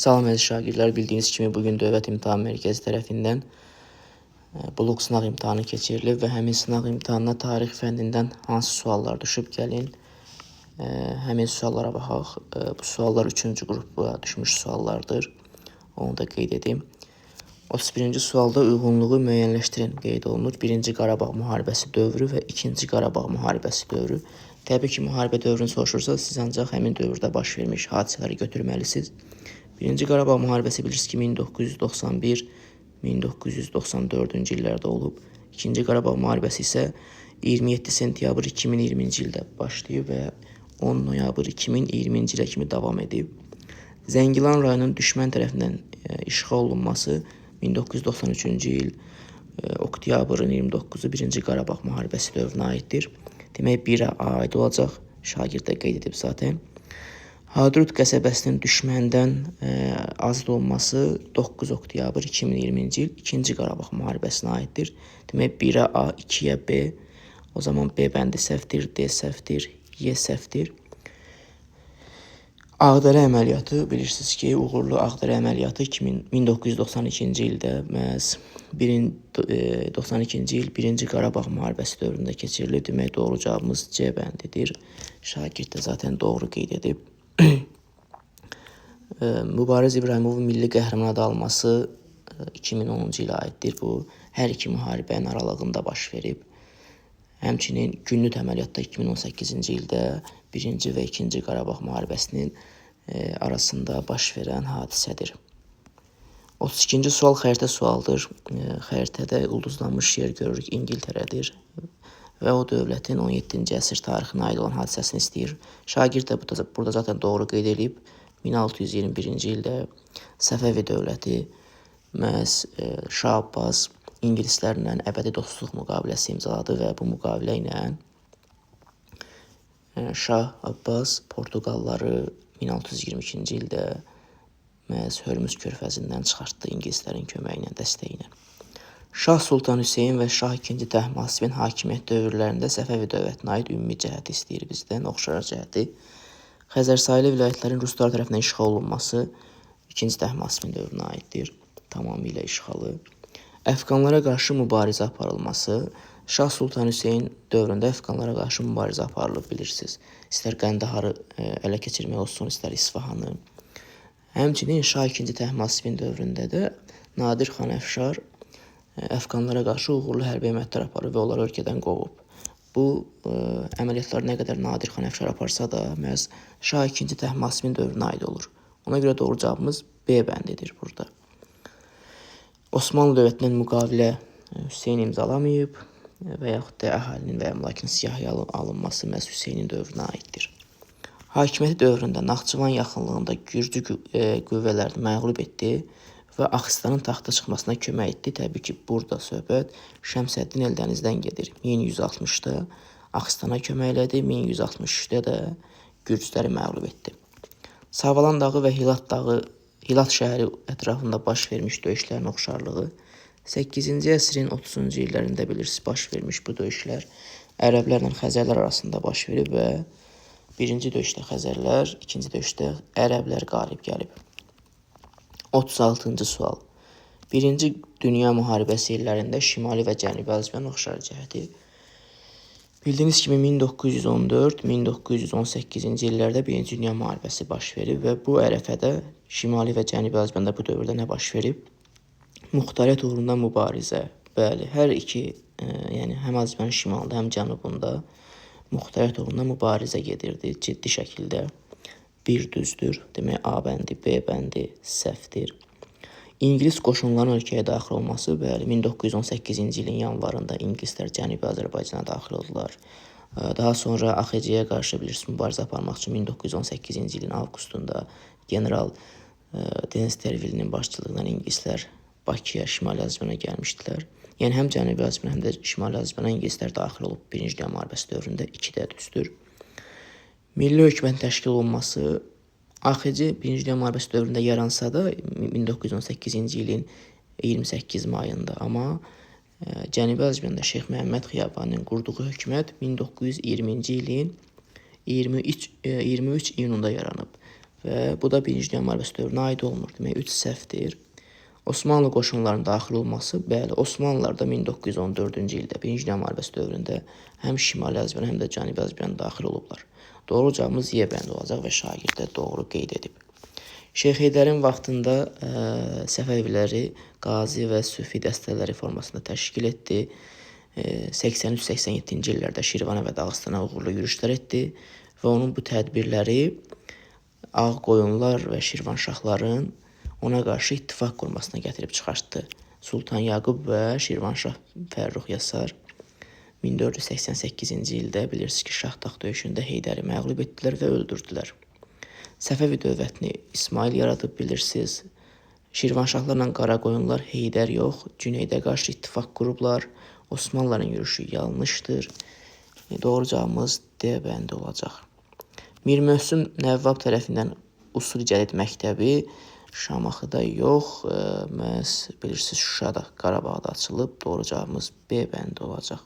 Salam əziz şagirdlər, bildiyiniz kimi bugün Dövlət İmtahan Mərkəzi tərəfindən blok sınaq imtahanı keçirilib və həmin sınaq imtahanına tarix fənnindən hansı suallar düşüb gəlin. Həmin suallara baxaq. Bu suallar 3-cü qrupa düşmüş suallardır. Onu da qeyd edim. 31-ci sualda uyğunluğu müəyyənləşdirin qeyd olunur. 1-ci Qarabağ müharibəsi dövrü və 2-ci Qarabağ müharibəsi dövrü. Təbii ki, müharibə dövrünü soruşursa, siz ancaq həmin dövrdə baş vermiş hadisələri götürməlisiniz. 1-ci Qarabağ müharibəsi bilirsiniz ki, 1991-1994-cü illərdə olub. 2-ci Qarabağ müharibəsi isə 27 sentyabr 2020-ci ildə başlayıb və 10 noyabr 2020-ci ilə kimi davam edib. Zəngilan rayonunun düşmən tərəfindən işğal olunması 1993-cü il oktyabrın 29-u 1-ci Qarabağ müharibəsi dövrünə aiddir. Demək, 1-ə aid olacaq. Şagird də qeyd edib zaten. Hadrut qəsəbəsinin düşməndən azad olması 9 oktyabr 2020-ci il 2-ci Qarabağ müharibəsinə aiddir. Demək, 1-ə A, 2-yə B. O zaman B bəndi səhvdir, D səhvdir, Y səhvdir. Ağdərə əməliyyatı, bilirsiniz ki, uğurlu Ağdərə əməliyyatı 1992-ci ildə məhz 92-ci il 1-ci Qarabağ müharibəsi dövründə keçirilib. Demək, doğru cavabımız C bəndidir. Şagird də zaten doğru qeyd edib. Mübariz İbrahimovun milli qəhrəman adı alması 2010-cu ilə aiddir. Bu, hər iki müharibənin aralığında baş verib. Həmçinin Günnüt əməliyyatda 2018-ci ildə 1-ci və 2-ci Qarabağ müharibəsinin arasında baş verən hadisədir. 32-ci sual xəritə sualdır. Xəritədə ulduzlanmış yer görürük, İngiltərədir və o dövlətin 17-ci əsr tarixinə aid olan hadisəsini istəyir. Şagird də burada zaten doğru qeyd edib. 1621-ci ildə Səfəvi dövləti məhz Şah Abbas ingilislərlə əbədi dostluq müqaviləsi imzaladı və bu müqavilə ilə Şah Abbas Portuqalları 1622-ci ildə məhz Hörmüz körfəzindən çıxartdı ingilislərin köməyi ilə, dəstəyi ilə. Şah Sultan Hüseyn və Şah II Təhmasibin hakimiyyət dövrlərində Səfəvi dövlətinə aid ümumi cəhəti istəyir bizdən, oxşar cəhəti. Xəzərsaylı vilayətlərin ruslar tərəfindən işğal olunması 2-ci Təhmasibin dövrünə aiddir, tamamilə işğalı. Əfqanlara qarşı mübarizə aparılması, Şah Sultan Hüseyn dövründə əfqanlara qarşı mübarizə aparılıb, bilirsiniz. İstər Qəndaharı ələ keçirmək olsun, istər İsfahanı. Həmçinin Şah II Təhmasibin dövründə də Nadir xan Əfşar əfqanlara qarşı uğurlu hərbi əməliyyatlar aparıb və onları ölkədən qovub. Bu əməliyyatlar nə qədər Nadir xan Əfşar aparsa da, məhz Şah II Təhmasibin dövrünə aid olur. Ona görə doğru cavabımız B bəndidir burada. Osmanlı dövlətindən müqavilə Hüseyn imzalamayıb və yaxud da əhalinin və əmlakın siyahıya alınması məhz Hüseynin dövrünə aiddir. Hakimiyyəti dövründə Naxçıvan yaxınlığında Gürcü qüvvələrini məğlub etdi və Axıstanın taxta çıxmasına kömək etdi. Təbii ki, burada söhbət Şəmsəddin Eldənizdən gedir. 1160-da Axıstana kömək elədi, 1163-də də Gürcüləri məğlub etdi. Savalan dağı və Hilat şəhəri ətrafında baş vermiş döyüşlərin oxşarlığı 8-ci əsrin 30-cu illərində bilirsiniz baş vermiş bu döyüşlər ərəblərlə Xəzərlər arasında baş verib və birinci döyüşdə Xəzərlər, ikinci döyüşdə ərəblər qalib gəlib. 36-cı sual. Birinci Dünya müharibəsi illərində Şimali və Cənubi Azərbaycanın oxşar cəhəti. Bildiyiniz kimi 1914-1918-ci illərdə Birinci Dünya müharibəsi baş verib və bu ərəfədə Şimali və Cənubi Azərbaycanda bu dövrdə nə baş verib? Muxtariyyət uğrunda mübarizə. Bəli, hər iki, yəni həm Azərbaycanın şimalında, həm cənubunda muxtariyyət uğrunda mübarizə gedirdi ciddi şəkildə. Bir düzdür. Demək, A bəndi, B bəndi səhvdir. İngilis qoşunlarının ölkəyə daxil olması, bəli, 1918-ci ilin yanvarında ingilislər Cənubi Azərbaycana daxil oldular. Daha sonra AXC-yə qarşı bilirsiniz mübarizə aparmaq üçün 1918-ci ilin avqustunda general Deniz Tervilinin başçılığından ingilislər Bakıya, Şimali Azərbaycana gəlmişdilər. Yəni həm Cənubi Azərbaycan, həm də Şimali Azərbaycana ingilislər daxil olub Birinci Dünya müharibəsi dövründə 2-də düzdür. Milli hökumətin təşkil olunması AXC Birinci Dünya müharibəsi dövründə yaransa da 1918-ci ilin 28 mayında, amma Cənubi Azərbaycanda Şeyx Məhəmməd Xiyabaninin qurduğu hökumət 1920-ci ilin 23 iyununda yaranıb və bu da 1-ci Dünya müharibəsi dövrünə aid olmur. Demək 3 səhvdir. Osmanlı qoşunlarının daxil olması, bəli, Osmanlılar da 1914-cü ildə 1-ci Dünya müharibəsi dövründə həm Şimali Azərbaycan, həm də Cənubi Azərbaycan daxil olublar. Doğru cavabımız Y bəndi olacaq və şagird də doğru qeyd edib. Şeyx Heydərin vaxtında Səfəviləri qazi və sufi dəstələri formasında təşkil etdi. 83-87-ci illərdə Şirvana və Dağıstana uğurlu yürüşlər etdi və onun bu tədbirləri Ağqoyunlar və Şirvanşahların ona qarşı ittifaq qurmasına gətirib çıxartdı. Sultan Yaqub və Şirvanşah Fərrux Yasar 1488-ci ildə bilirsiniz ki, Şahdağ döyüşündə Heydəri məğlub etdilər və öldürdülər. Səfəvi dövlətini İsmail yaradıb bilirsiniz. Şirvanşahlarla Qaraqoyunlar Heydər yox, Cüneydə qarşı ittifaq qurublar. Osmanlıların yürüşü yanlışdır. Doğru cavabımız D bəndi olacaq. Mir Möhsün Nəvvab tərəfindən Usul Cədid məktəbi Şamaxıda yox, məhz bilirsiniz Şuşada, Qarabağda açılıb. Doğru cavabımız B bəndi olacaq.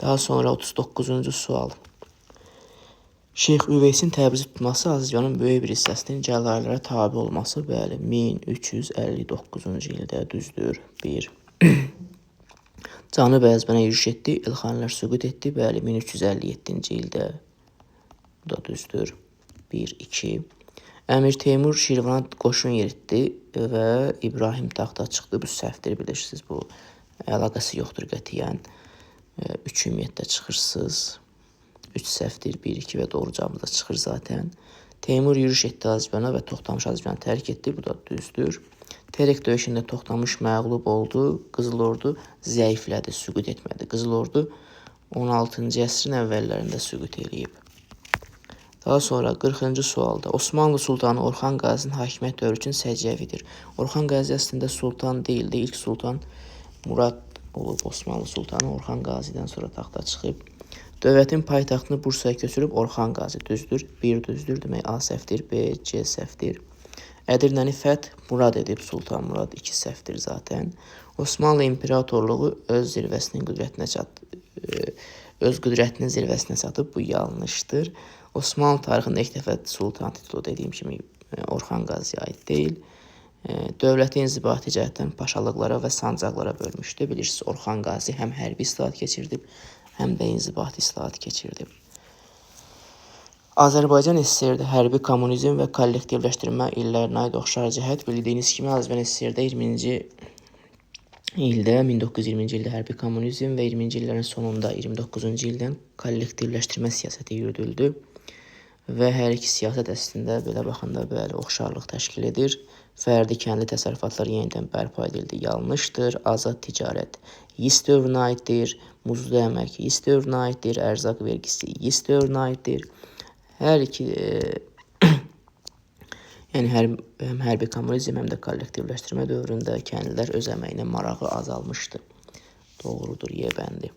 Daha sonra 39-cu sual. Şeyx Üveysin Təbrizi tutması Azərbaycanın böyük bir hissəsinin Cəlalirlərə tabi olması, bəli, 1359-cu ildə düzdür. 1. Cənubi Azərbaycana yürüş etdi, İlxanilər süqut etdi, bəli, 1357-ci ildə. Bu da düzdür. 1, 2. Əmir Teymur Şirvana qoşun yeritdi və İbrahim taxta çıxdı. Bu səhvdir, bilirsiniz. Bu əlaqəsi yoxdur qətiyyən. 3 ümumiyyətlə çıxırsınız. 3 səhvdir, 1, 2 və doğru cavabımız da çıxır zaten. Teymur yürüş etdi Azərbaycana və Toxtamış Azərbaycanı tərk etdi. Bu da düzdür. Terek döyüşündə Toxtamış məğlub oldu. Qızıl Ordu zəiflədi, süqut etmədi. Qızıl Ordu 16-cı əsrin əvvəllərində süqut eləyib. Daha sonra 40-cı sualda Osmanlı Sultanı Orxan Qazinin hakimiyyət dövrü üçün səciyyəvidir. Orxan Qazi əslində sultan deyildi. İlk sultan Murad olub. Osmanlı Sultanı Orxan Qazidən sonra taxta çıxıb. Dövlətin paytaxtını Bursaya köçürüb Orxan Qazi düzdür. 1 düzdür, demək A səhvdir, B, C səhvdir. Ədirnəni fəth Murad edib Sultan Murad, 2 səhvdir zaten. Osmanlı İmperatorluğu öz qüdrətinin zirvəsinə çatıb, bu yanlışdır. Osmanlı tarixində ilk dəfə sultan titulu dediyim kimi Orxan Qaziyə aid deyil. Dövləti inzibati cəhətdən paşalıqlara və sancaqlara bölmüşdü. Bilirsiniz, Orxan Qazi həm hərbi islahat keçirdib, həm də inzibati islahat keçirdib. Azərbaycan SSR-də hərbi kommunizm və kollektivləşdirmə illərinə aid oxşar cəhət bildiyiniz kimi Azərbaycan SSR-də 1920-ci ildə hərbi kommunizm və 20-ci illərin sonunda 29-cu ildən kollektivləşdirmə siyasəti yürüdüldü və hər iki siyasət əslində belə baxanda bəli oxşarlıq təşkil edir. Fərdi kəndli təsərrüfatlar yenidən bərpa edildi, yanlışdır. Azad ticarət YİS dövrünə aiddir. Muzlu əmək YİS dövrünə aiddir. Ərzaq vergisi YİS dövrünə aiddir. Hər iki yəni həm hərbi kommunizm, həm də kollektivləşdirmə dövründə kəndlilər öz əməyinə marağı azalmışdı. Doğrudur, Y bəndi.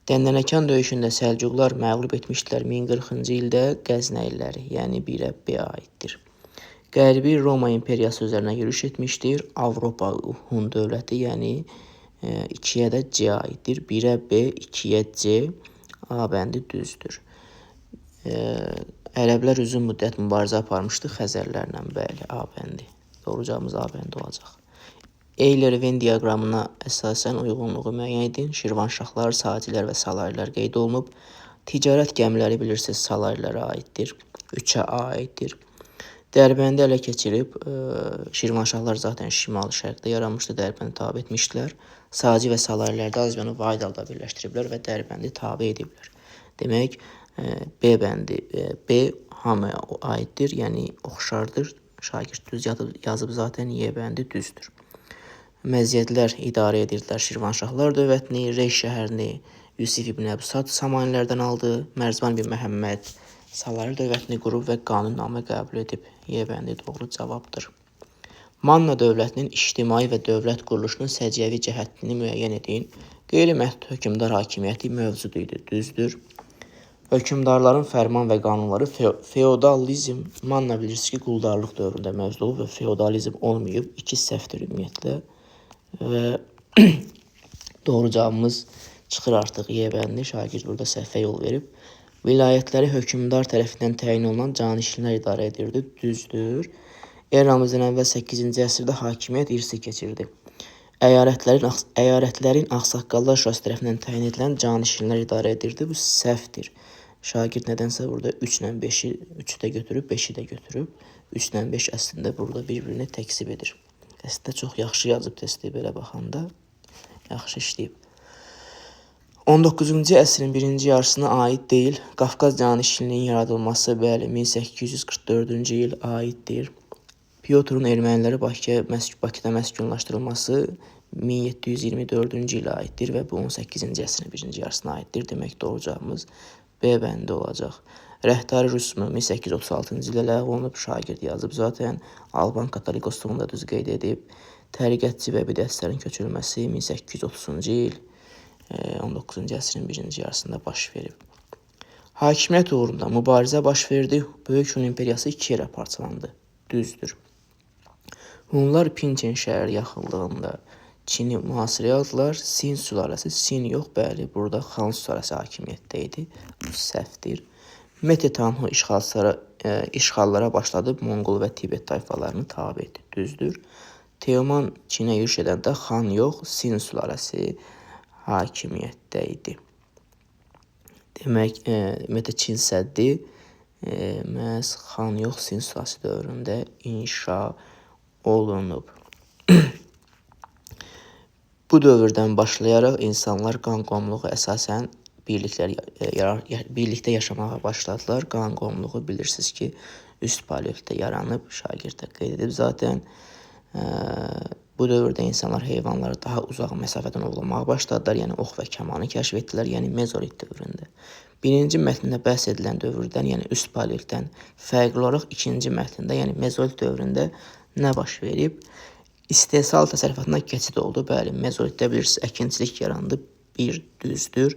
Dəndənəkan döyüşündə Səlcuqlar məğlub etmişdilər 1040-cı ildə Qəznəyliləri, yəni 1-ə B aiddir. Qərbi Roma imperiyası üzərinə yürüş etmişdir. Avropa Hun dövləti, yəni 2-yə də C aiddir. 1-ə B, 2-yə C, A bəndi düzdür. Ərəblər uzun müddət mübarizə aparmışdı Xəzərlərlə, bəli, A bəndi. Doğru cavabımız A bəndi olacaq. Eyler-Venn diaqramına əsasən uyğunluğu müəyyən edin. Şirvanşahlar, Sacilər və Salarilər qeyd olunub. Ticarət gəmiləri bilirsiniz Salarlərə aiddir. 3-ə A aiddir. Dərbəndi ələ keçirib, Şirvanşahlar zaten şimal-şərqdə yaranmışdı, Dərbəndi tabi etmişdilər. Saci və Salarilər də Azərbaycanı Vaydalda birləşdiriblər və Dərbəndi tabi ediblər. Demək, B bəndi, B hamıya aiddir, yəni oxşardır. Şagird düz yazıb zaten, Y bəndi düzdür. Məziyyətlər idarə edirdilər Şirvanşahlar dövlətini, Rey şəhərini Yusif ibn Əbsad Samanilərdən aldı, Mərzban bin Məhəmməd Salari dövlətini qurub və qanunnamə qəbul edib. Y bəndi doğru cavabdır. Manna dövlətinin ictimai və dövlət quruluşunun səciyyəvi cəhətini müəyyən edin. Qeyri-məhdud hökmdar hakimiyyəti mövcud idi, düzdür. Hökmdarların fərman və qanunları feodalizm, Manna bilirsiniz ki, quldarlıq dövründə mövcud olub və feodalizm olmayıb, 2 səhvdir ümumiyyətlə. Və doğru cavabımız çıxır artıq Y bəndi. Şagird burada səhvə yol verib. Vilayətləri hökmdar tərəfindən təyin olunan canişinlər idarə edirdi. Düzdür. Eramızdan əvvəl 8-ci əsrdə hakimiyyət irsi keçirdi. Əyarətlərin ağsaqqallar şurası tərəfindən təyin edilən canişinlər idarə edirdi. Bu səhvdir. Şagird nədənsə burada 3 ilə 5-i 3-ü də götürüb, 5-i də götürüb. 3 ilə 5 əslində burada bir-birini təksib edir. Əslində çox yaxşı yazıb testi belə baxanda. Yaxşı işləyib. 19-cu əsrin birinci yarısına aid deyil. Qafqaz canişinliyinin yaradılması, bəli, 1844-cü il aiddir. Pyotrun erməniləri Bakıda məskunlaşdırılması 1724-cü ilə aiddir və bu 18-ci əsrin birinci yarısına aiddir. Demək, doğru cavabımız B bəndi olacaq. Rəhdari Rüsmü 1836-cı ildə ləğv olunub, şagird yazıb zaten. Alban katolikosluğunu da düz qeyd edib. Təriqətçi və bidətçilərin köçürülməsi 1830-cu il 19-cu əsrin birinci yarısında baş verib. Hakimiyyət uğrunda mübarizə baş verdi. Böyük Hun imperiyası 2 yerə parçalandı. Düzdür. Hunlar Pinçen şəhəri yaxınlığında Çini mühasirəyə aldılar. Sin sülaləsi, Sin yox, bəli, burada Xan sülaləsi hakimiyyətdə idi. Bu səhvdir. Mete Tanhu işğallara başladı. Monqol və Tibet tayfalarını tabe etdi. Düzdür. Teoman Çinə yürüş edəndə Xan yox, Sin sülaləsi hakimiyyətdə idi. Demək, Mete Çin səddi məhz Xan yox, Sin sülaləsi dövründə inşa olunub. Bu dövrdən başlayaraq insanlar qan qomluğu əsasən birlikdə yaşamağa başladılar. Qan qomluğu bilirsiniz ki, üst paleolitdə yaranıb, şagird də qeyd edib zaten. Bu dövrdə insanlar heyvanları daha uzaq məsafədən ovlamağa başladılar. Yəni ox və kamanı kəşf etdilər, yəni mezolit dövründə. Birinci mətndə bəhs edilən dövrdən, yəni üst paleolitdən fərqli olaraq ikinci mətndə, yəni mezolit dövründə nə baş verib? İstehsal təsərrüfatına keçid oldu. Bəli, mezolitdə bilirsiniz, əkinçilik yarandı. Bir, düzdür.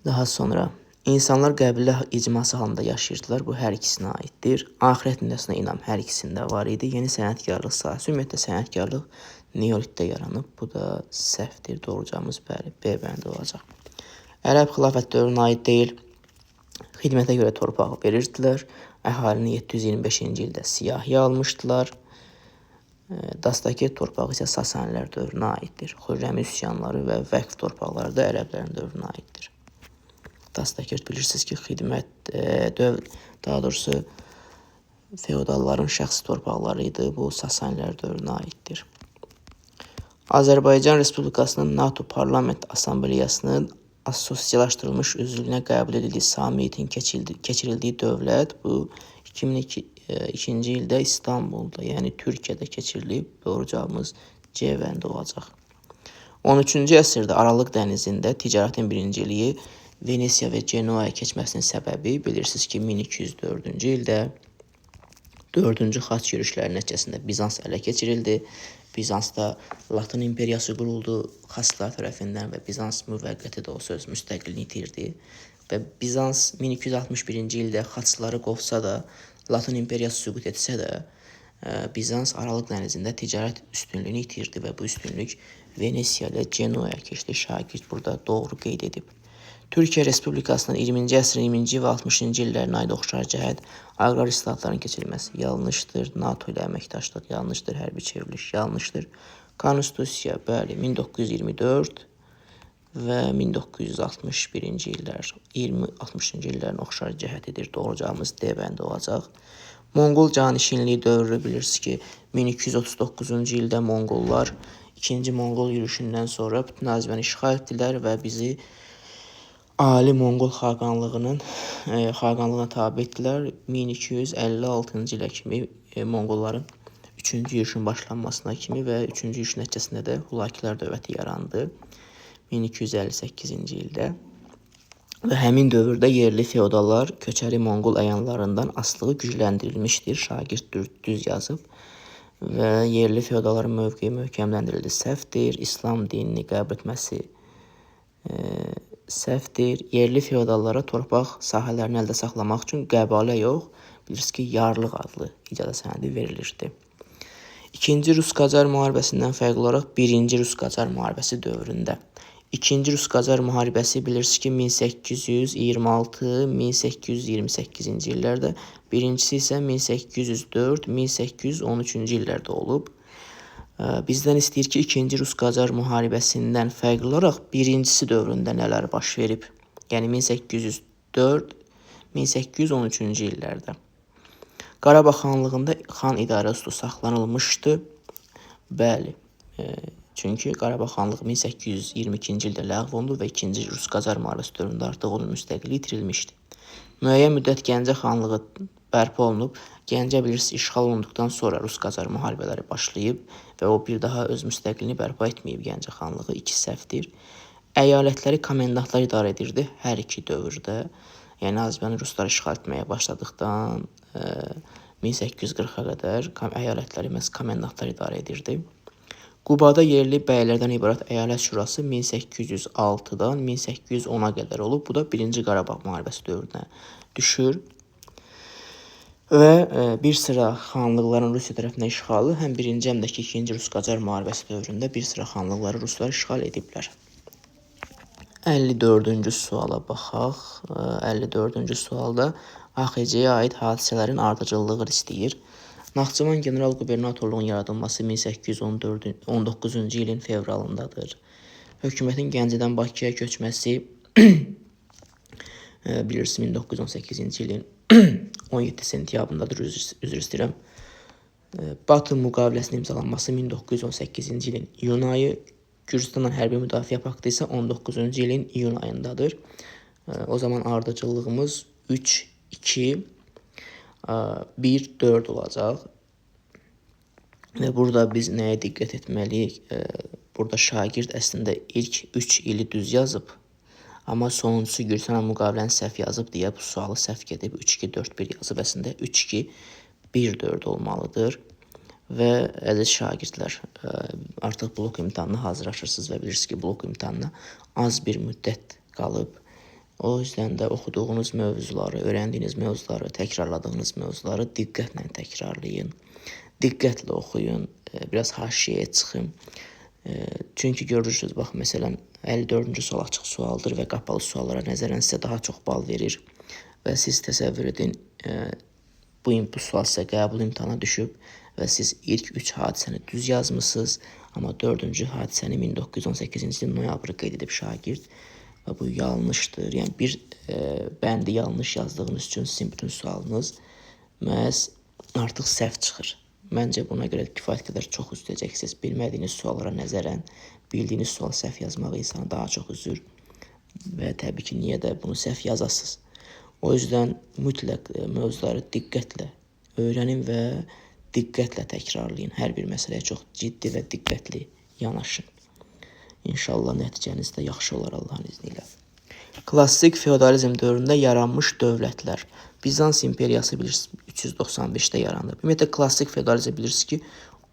Daha sonra insanlar qəbilə icması halında yaşayırdılar. Bu hər ikisinə aiddir. Axirət müddəsinə inam hər ikisində var idi. Yeni sənətkarlıq sahəsi, ümumiyyətlə sənətkarlıq neolitdə yaranıb. Bu da səhvdir. Doğru cavabımız bəli, B bəndi olacaq. Ərəb xilafət dövrünə aid deyil. Xidmətə görə torpaq verirdilər. Əhalini 725-ci ildə siyahıya almışdılar. Dastakir torpağı isə Sasanilər dövrünə aiddir. Xürrəmi üsyanları və vəqf torpaqları da ərəblərin dövrünə aiddir. Dastakir bilirsiniz ki, xidmət daha doğrusu feodalların şəxsi torpaqları idi. Bu Sasanilər dövrünə aiddir. Azərbaycan Respublikasının NATO Parlament Assambleyasının assosiyalaşdırılmış üzvlüyünə qəbul edildiyi samitin keçirildiyi dövlət bu 2002-ci ildə İstanbulda, yəni Türkiyədə keçirilib. Doğru cavabımız C bəndi olacaq. 13-cü əsrdə Aralıq dənizində ticarətin birinciliyi Venesiya və Genoaya keçməsinin səbəbi bilirsiniz ki, 1204-cü ildə 4-cü xaç yürüşləri nəticəsində Bizans ələ keçirildi. Bizansda Latın imperiyası quruldu xaçlar tərəfindən və Bizans müvəqqəti də olsa öz müstəqilliyini itirdi. Və Bizans 1261-ci ildə xaçları qovsa da, Latın imperiyası süqut etsə də, Bizans Aralıq dənizində ticarət üstünlüyünü itirdi və bu üstünlük Venesiya ilə Genoaya keçdi. Şagird burada doğru qeyd edib. Türkiyə Respublikasının 20-ci əsrin 20-ci və 60-cı illərinə aid oxşar cəhət aqrar islahatların keçirilməsi yanlışdır. NATO ilə əməkdaşlıq yanlışdır. Hərbi çevriliş yanlışdır. Konstitusiya, bəli, 1924 və 1961-ci illər, 20-60-cı illərin oxşar cəhətidir. Doğru cavabımız D bəndi olacaq. Monqol canişinliyi dövrü bilirsiniz ki, 1239-cu ildə Monqollar 2-ci Monqol yürüşündən sonra bütün Azərbaycanı işğal etdilər və bizi Ali Monqol xaqanlığına tabi etdilər. 1256-cı ilə kimi Monqolların 3-cü yürüşün başlanmasına kimi və 3-cü yürüş nəticəsində də Hulakilər dövləti yarandı 1258-ci ildə. Və həmin dövrdə yerli feodallar köçəri Monqol əyanlarından asılığı gücləndirilmişdir. Şagird düz yazıb. Və yerli feodalların mövqeyi möhkəmləndirildi. Səhvdir. İslam dinini qəbul etməsi səhvdir. Yerli feodallara torpaq sahələrini əldə saxlamaq üçün qəbalə yox, bilirsiniz ki, yarlıq adlı icazə sənədi verilirdi. İkinci Rus-Qacar müharibəsindən fərqli olaraq 1-ci Rus-Qacar müharibəsi dövründə İkinci Rus-Qacar müharibəsi bilirsiniz ki 1826-1828-ci illərdə, birincisi isə 1804-1813-cü illərdə olub. Bizdən istəyir ki, ikinci Rus-Qacar müharibəsindən fərqli olaraq birincisi dövründə nələr baş verib? Yəni 1804-1813-cü illərdə. Qarabağ xanlığında xan idarəsi saxlanılmışdı. Bəli. Çünki Qarabağ xanlığı 1822-ci ildə ləğv olundu və 2-ci Rus-Qacar müharibəsi dövründə artıq onun müstəqilliyi itirilmişdi. Müəyyən müddət Gəncə xanlığı bərpa olunub. Gəncə bilirsiniz işğal olunduqdan sonra Rus-Qacar müharibələri başlayıb və o bir daha öz müstəqilliyini bərpa etməyib Gəncə xanlığı, 2 səhvdir. Əyalətləri komendantlar idarə edirdi hər iki dövrdə. Yəni Azərbaycanı ruslar işğal etməyə başladıqdan 1840-a qədər əyalətləri məhz komendantlar idarə edirdi. Qubada yerli bəylərdən ibarət əyalət şurası 1806-dan 1810-a qədər olub. Bu da 1-ci Qarabağ müharibəsi dövrünə düşür. Və bir sıra xanlıqların Rusiya tərəfindən işğalı həm 1-ci, həm də 2-ci Rus-Qacar müharibəsi dövründə bir sıra xanlıqları ruslar işğal ediblər. 54-cü suala baxaq. 54-cü sualda AXC-yə aid hadisələrin ardıcıllığını istəyir. Naxçıvan General Qubernatorluğunun yaradılması 1819-cu ilin fevralındadır. Hökumətin Gəncədən Bakıya köçməsi bilirsiniz 1918-ci ilin 17 sentyabrındadır, üzr istəyirəm. Batı müqaviləsinin imzalanması 1918-ci ilin iyun ayı, Gürcüstanla hərbi müdafiə paktı isə 19-cu ilin iyun ayındadır. O zaman ardıcıllığımız 3, 2, 1, 4 olacaq. Və burada biz nəyə diqqət etməliyik? Burada şagird əslində ilk 3 ili düz yazıb. Amma sonuncusu Gürcüstanla müqaviləni səhv yazıb deyə bu sualı səhv gedib 3-2-4-1 yazıb. Əslində 3-2-1-4 olmalıdır. Və əziz şagirdlər, artıq blok imtahanına hazırlaşırsınız və bilirsiniz ki, blok imtahanına az bir müddət qalıb. O yüzden də oxuduğunuz mövzuları, öyrəndiyiniz mövzuları, təkrarladığınız mövzuları diqqətlə təkrarlayın. Diqqətlə oxuyun, biraz haşiyəyə çıxın. Çünki görürsünüz, bax, məsələn, 54-cü sual açıq sualdır və qapalı suallara nəzərən sizə daha çox bal verir. Və siz təsəvvür edin, bu sual sizə qəbul imtahana düşüb və siz ilk 3 hadisəni düz yazmısınız, amma 4-cü hadisəni 1918-ci ilin noyabrı qeyd edib şagird. Və bu yanlışdır. Yəni bir bəndi yanlış yazdığınız üçün sizin bütün sualınız məhz artıq səhv çıxır. Məncə buna görə kifayət qədər çox üzüləcəksiniz. Bilmədiyiniz suallara nəzərən bildiyiniz sual səhv yazmağı insana daha çox üzür. Və təbii ki, niyə də bunu səhv yazasınız. O yüzden mütləq mövzuları diqqətlə öyrənin və diqqətlə təkrarlayın. Hər bir məsələyə çox ciddi və diqqətli yanaşın. İnşallah nəticəniz də yaxşı olar Allahın izni ilə. Klassik feodalizm dövründə yaranmış dövlətlər. Bizans imperiyası bilirsiniz 395-də yaranır. Ümumiyyətlə klassik feodalizm bilirsiniz ki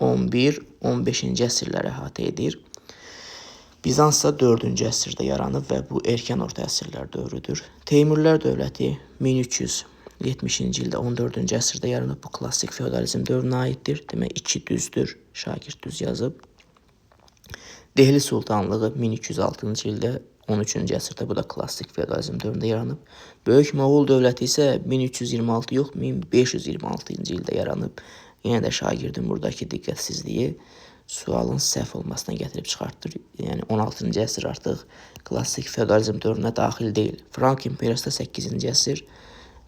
11-15-ci əsrləri əhatə edir. Bizans isə 4-cü əsrdə yaranıb və bu erkən orta əsrlər dövrüdür. Teymurlər dövləti 1370-ci ildə 14-cü əsrdə yaranıb. Bu klassik feodalizm dövrünə aiddir. Demək 2 düzdür. Şagird düz yazıb. Dehli Sultanlığı 1206-cı ildə 13-cü əsrdə, bu da klassik feodalizm dövründə yaranıb. Böyük Moğol dövləti isə 1326 yox, 1526-cı ildə yaranıb. Yenə də şagirdin buradakı diqqətsizliyi sualın səhv olmasına gətirib çıxartdır. Yəni 16-cı əsr artıq klassik feodalizm dövrünə daxil deyil. Frank imperiyası da 8-ci əsr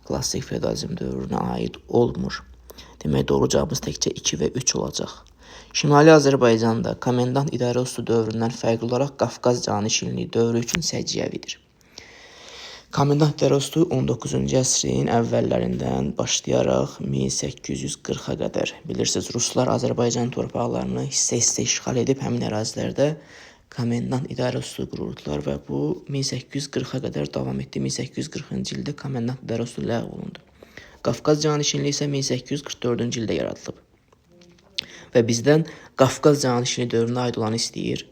klassik feodalizm dövrünə aid olmur. Demək, doğru cavabımız təkcə 2 və 3 olacaq. Şimali Azərbaycanda komendant idarəüstü dövründən fərqli olaraq Qafqaz canişinliyi dövrü üçün səciyyəvidir. Komendant idarəüstü 19-cu əsrin əvvəllərindən başlayaraq 1840-a qədər. Bilirsiniz, Ruslar Azərbaycan torpaqlarını hissə-hissə işğal edib həmin ərazilərdə komendant idarəüstü qururdular və bu 1840-a qədər davam etdi. 1840-cı ildə komendant idarəüstü ləğv olundu. Qafqaz canişinliyi isə 1844-cü ildə yaradılıb. Və bizdən Qafqaz canişinliyi dövrünə aid olanı istəyir.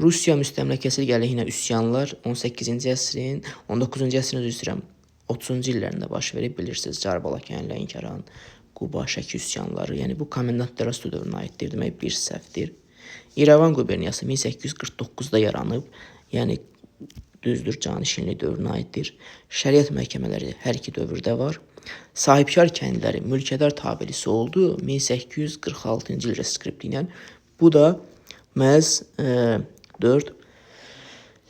Rusiya müstəmləkəçilik əleyhinə üsyanlar 19-cu əsrin 30-cu illərində baş verib, bilirsiniz, Carbalakan, Lənkəran, Quba, Şəki üsyanları. Yəni bu komendant idarəüstü dövrünə aiddir, demək bir səhvdir. İrəvan quberniyası 1849-da yaranıb. yəni düzdür, canişinlik dövrünə aiddir. Şəriət məhkəmələri hər iki dövrdə var. Sahibkar kəndləri mülkədar tabelisi oldu 1846-cı il reskripti ilə. Bu da məhz 4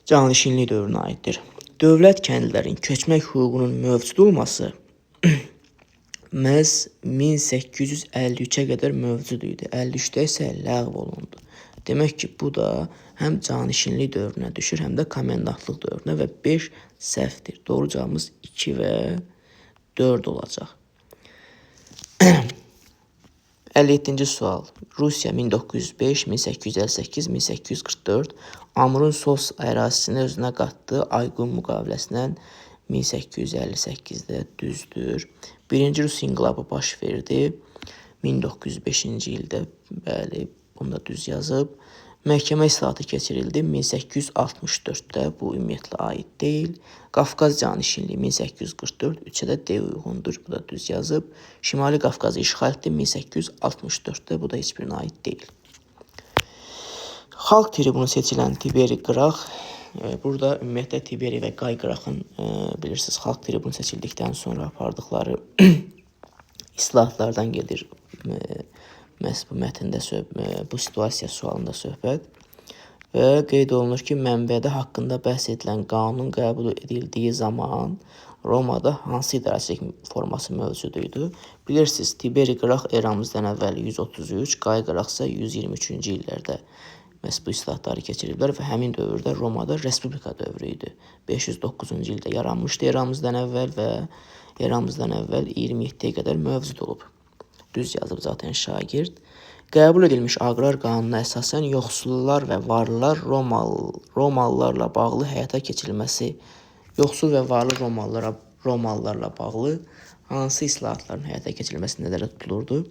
canişinlik dövrünə aiddir. Dövlət kəndlərin köçmək hüququnun mövcud olması məhz 1853-ə qədər mövcud idi. 53-də isə ləğv olundu. Demək ki, bu da həm canişinlik dövrünə düşür, həm də komendantlıq dövrünə və 5 səhvdir. Doğru cavabımız 2 və 4 olacaq. 57-ci sual. Rusiya 1905, 1858, 1844 Amurun sol ərazisini özünə qatdı. Ayqun müqaviləsindən 1858-də düzdür. Birinci Rus inqilabı baş verdi 1905-ci ildə. Bəli, bunu da düz yazıb. Məhkəmə islahatı keçirildi 1864-də. Bu ümumiyyətlə aid deyil. Qafqaz canişinliyi 1844, 3-ə də D uyğundur. Bu da düz yazıb. Şimali Qafqazı işğal etdi 1864-də. Bu da heç birinə aid deyil. Xalq tribunu seçilən Tiberi Qıraq. Burada ümumiyyətlə Tiberi və Qay Qıraqın bilirsiniz, xalq tribunu seçildikdən sonra apardıqları islahatlardan gedir. Məhz bu mətndə bu situasiya sualında söhbət və qeyd olunur ki, mənbədə haqqında bəhs edilən qanun qəbul edildiyi zaman Romada hansı idarəçilik forması mövcud idi? Bilirsiniz, Tiberi Qıraq eramızdan əvvəl 133, Qay Qıraq isə 123-cü illərdə məhz bu islahatları keçiriblər və həmin dövrdə Romada respublika dövrü idi. 509-cu ildə yaranmışdı eramızdan əvvəl və eramızdan əvvəl 27-yə qədər mövcud olub. Düz yazıb zaten şagird. Qəbul edilmiş aqrar qanuna əsasən yoxsullar və varlılar Romalılarla bağlı həyata keçirilməsi, yoxsul və varlı Romalılarla bağlı hansı islahatların həyata keçirilməsi nəzərdə tutulurdu?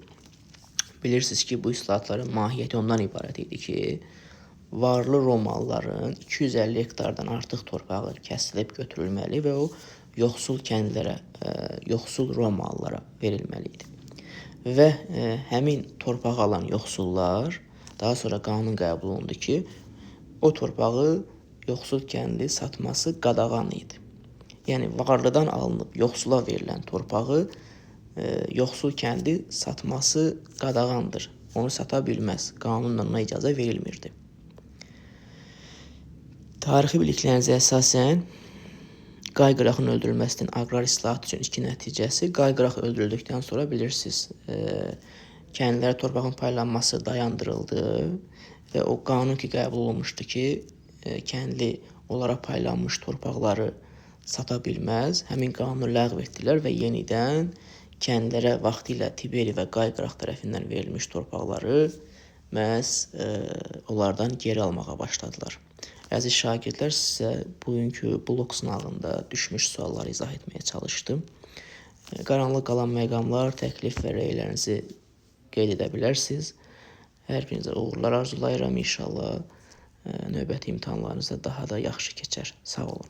Bilirsiniz ki, bu islahatların mahiyyəti ondan ibarət idi ki, varlı Romalıların 250 hektardan artıq torpağı kəsilib götürülməli və o yoxsul kəndlərə, yoxsul Romalılara verilməli idi. Və həmin torpağı alan yoxsullar, daha sonra qanun qəbul olundu ki, o torpağı yoxsul kəndi satması qadağan idi. Yəni, varlıdan alınıb yoxsula verilən torpağı yoxsul kəndi satması qadağandır. Onu sata bilməz. Qanunla ona icazə verilmirdi. Tarixi biliklərinizə əsasən Qay Qıraqın öldürülməsinin aqrar islahatı üçün iki nəticəsi. Qay Qıraq öldürüldükdən sonra bilirsiniz, kəndlərə torpağın paylanması dayandırıldı və o qanun ki qəbul olunmuşdu ki, kəndli onlara paylanmış torpaqları sata bilməz. Həmin qanunu ləğv etdilər və yenidən kəndlərə vaxtilə Tiberi və Qay Qıraq tərəfindən verilmiş torpaqları məhz onlardan geri almağa başladılar. Əziz şagirdlər, sizə bugünkü blok sınavında düşmüş sualları izah etməyə çalışdım. Qaranlıq qalan məqamlar, təklif və rəylərinizi qeyd edə bilərsiniz. Hər birinizə uğurlar arzulayıram. İnşallah növbəti imtahanlarınızda daha da yaxşı keçər. Sağ olun.